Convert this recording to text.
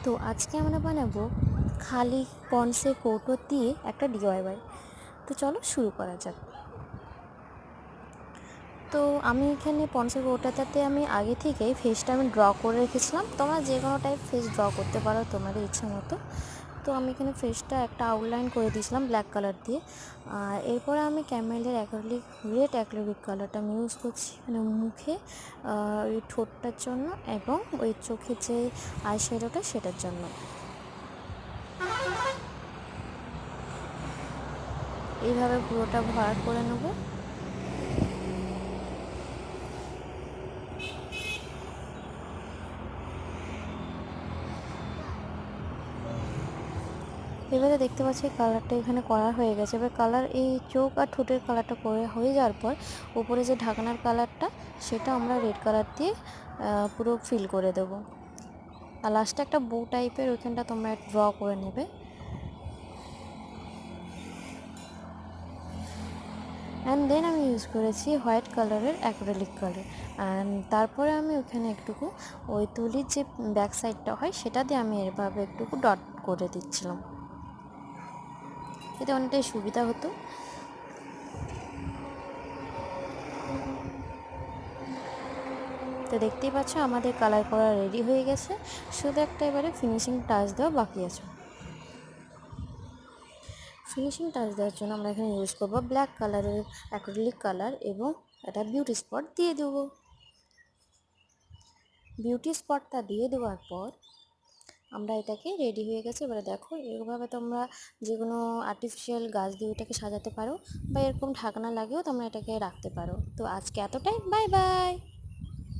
তো আজকে আমরা বানাবো খালি পন্সের কৌটো দিয়ে একটা ডিআইওয়াই। তো চলো শুরু করা যাক। তো আমি এখানে পন্সের কৌটাটাতে আমি আগে থেকেই ফেসটা আমি ড্র করে রেখেছিলাম। তোমরা যে কোনো টাইপ ফেস ড্র করতে পারো তোমাদের ইচ্ছে মতো। তো আমি এখানে ফেসটা একটা আউটলাইন করে দিয়েছিলাম ব্ল্যাক কালার দিয়ে। আর এরপরে আমি ক্যামেলের রেড অ্যাক্রিলিক কালারটা আমি ইউজ করছি মানে মুখে, ওই ঠোঁটটার জন্য এবং ওই চোখের যে আইশ্যাডোটা সেটার জন্য। এইভাবে পুরোটা ভরাট করে নেব। এবারে দেখতে পাচ্ছি কালারটা এখানে করা হয়ে গেছে। এবার কালার এই চোখ আর ঠোঁটের কালারটা করে হয়ে যাওয়ার পর উপরে যে ঢাকনার কালারটা সেটা আমরা রেড কালার দিয়ে পুরো ফিল করে দেব। আর লাস্টে একটা বো টাইপের ওইখানটা তোমরা ড্র করে নেবে। অ্যান্ড দেন আমি ইউজ করেছি হোয়াইট কালারের অ্যাক্রিলিক কালার। অ্যান্ড তারপরে আমি ওখানে একটুকু ওই তুলির যে ব্যাক সাইডটা হয় সেটা দিয়ে আমি এভাবে একটুকু ডট করে দিচ্ছিলাম, এতে অনেকটাই সুবিধা হতো। তো দেখতেই পাচ্ছ আমাদের কালার করা রেডি হয়ে গেছে, শুধু একটা এবারে ফিনিশিং টাচ দেওয়া বাকি আছে। ফিনিশিং টাচ দেওয়ার জন্য আমরা এখানে ইউজ করবো ব্ল্যাক কালারের অ্যাক্রিলিক কালার এবং একটা বিউটি স্পট দিয়ে দেবো। বিউটি স্পটটা দিয়ে দেওয়ার পর আমরা এটাকে রেডি হয়ে গেছে। এবারে দেখো এরকমভাবে তোমরা যে কোনো আর্টিফিশিয়াল গাছ দিয়ে এটাকে সাজাতে পারো বা এরকম ঢাকনা লাগিয়েও তোমরা এটাকে রাখতে পারো। তো আজকে এতটাই, বাই বাই।